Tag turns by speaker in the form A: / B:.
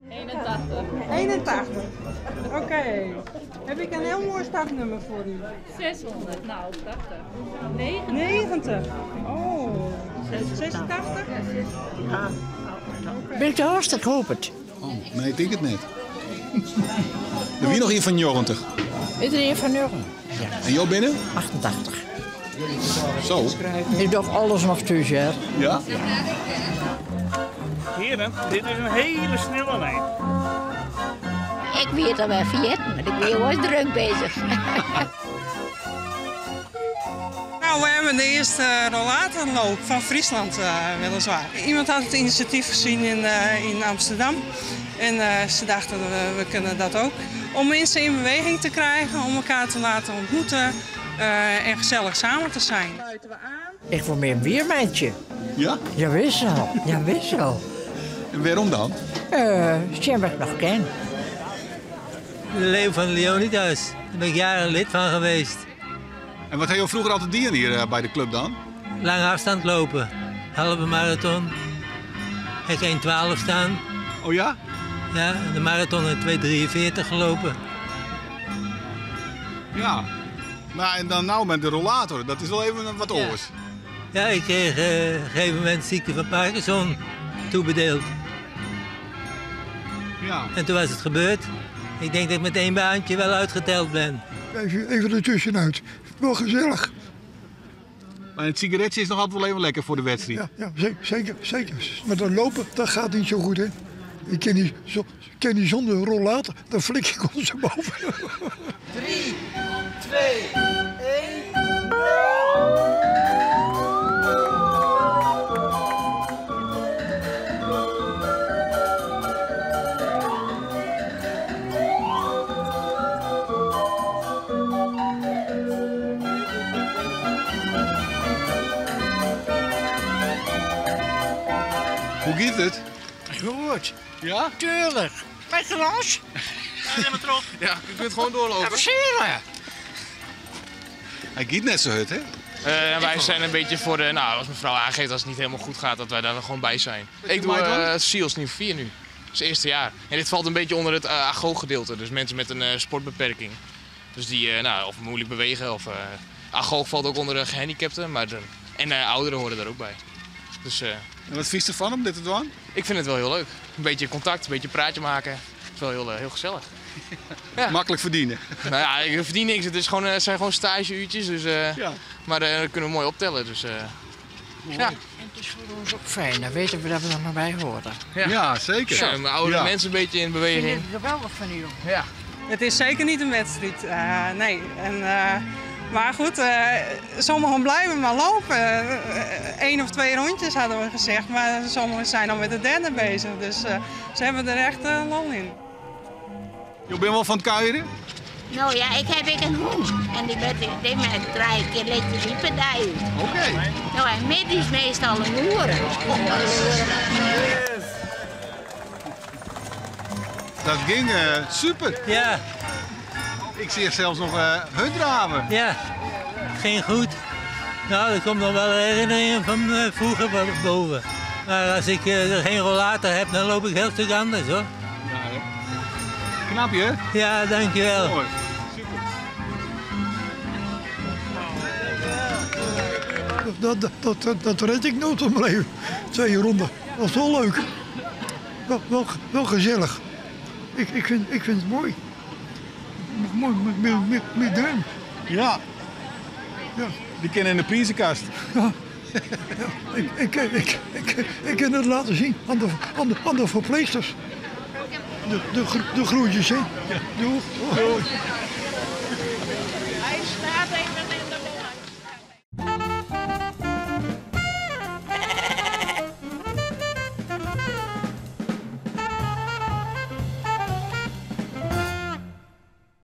A: 81.
B: 81. Oké. Heb ik een heel mooi startnummer voor u.
A: 600. Nou, 80.
B: 90. Oh. 86?
C: Ja. Ben je hartstikke hopend?
D: Oh, nee, ik denk het net. Er wie nog hier van 90.
C: Is er een van Nurren? Ja.
D: En jou binnen?
C: 88.
D: Zo.
C: Ik doe alles nog tussen, hè?
D: Ja?
E: Heren, dit is een hele snelle lijn.
F: Ik weet dat wij vergeten, maar ik ben wel druk bezig.
B: Nou, we hebben de eerste rollatorloop van Friesland weliswaar. Iemand had het initiatief gezien in Amsterdam. En ze dachten, we kunnen dat ook. Om mensen in beweging te krijgen, om elkaar te laten ontmoeten en gezellig samen te zijn. Sluiten we aan.
C: Ik wil meer een weermeidje.
D: Ja?
C: Ja, wist wel. Ja, wist wel.
D: En waarom dan?
C: Zie ik nog ken.
G: Leeuw van Leonidas. Daar ben ik jaren lid van geweest.
D: En wat heb je vroeger altijd dieren hier bij de club dan?
G: Lange afstand lopen. Halve marathon. Ik heb 1:12 staan.
D: Oh ja?
G: Ja, de marathon in 2:43 gelopen.
D: Ja. Maar en dan nou met de rollator, dat is wel even wat oors.
G: Ja, ik kreeg op een gegeven moment ziekte van Parkinson toebedeeld.
D: Ja.
G: En toen was het gebeurd. Ik denk dat ik met 1 baantje wel uitgeteld ben.
H: Even ertussenuit. Wel gezellig.
D: Maar het sigaretje is nog altijd wel even lekker voor de wedstrijd.
H: Ja, zeker. Maar dan lopen, dat gaat niet zo goed, hè. Ik ken niet zonder rollator, dan flik ik ondersteboven.
I: 3, 2, 1,
D: Hoe gaat het?
C: Goed.
D: Ja?
C: Tuurlijk. Met glas.
D: Ja, je kunt gewoon doorlopen.
C: Even scheren.
D: Hij gaat net zo hut, hè?
J: Wij zijn een beetje voor de, nou, als mevrouw aangeeft als het niet helemaal goed gaat, dat wij daar dan gewoon bij zijn. Ik doe SEALS niveau 4 nu. Dat is het eerste jaar. En dit valt een beetje onder het agoog-gedeelte, dus mensen met een sportbeperking. Dus die of moeilijk bewegen of agoog valt ook onder de gehandicapten, maar en ouderen horen daar ook bij. Dus,
D: en wat vies ervan om dit te doen?
J: Ik vind het wel heel leuk. Een beetje contact, een beetje praatje maken. Het is wel heel gezellig.
D: Ja. Makkelijk verdienen.
J: Nou ja, ik verdien niks. Het zijn gewoon stageuurtjes, dus,
D: ja.
J: maar dat kunnen we mooi optellen. Dus, ja.
C: En het is voor ons ook fijn, dan weten we dat we er nog bij horen.
D: Ja, zeker.
J: Ja, mijn oudere mensen een beetje in beweging.
C: Ik vind het geweldig van u.
J: Ja.
B: Het is zeker niet een wedstrijd, nee. Maar goed, sommigen blijven maar lopen. 1 of 2 rondjes hadden we gezegd, maar sommigen zijn al met de derde bezig. Dus ze hebben er echt lol in.
D: Je bent wel van het kuieren?
F: Nou ja, ik heb een hond. En die met 3 keer lekker die pedij.
D: Oké.
F: Nou, en met is meestal een hoeren.
D: Dat ging super.
G: Ja.
D: Ik zie zelfs nog hutdraven.
G: Ja, ging goed. Nou, er komt nog wel herinneringen van vroeger boven. Maar als ik geen rollator heb, dan loop ik heel stuk anders, hoor.
D: Ja, knap je?
G: Ja, dankjewel.
D: Mooi. Super.
H: Dat red ik nooit op mijn leven. 2 ronden. Dat is wel leuk. Wel gezellig. Ik vind het mooi. Mooi met duim.
D: Ja. Die kennen in de prijzenkast.
H: Ja. Ik kan het laten zien aan de verpleegsters. De groentjes, hè? Doei.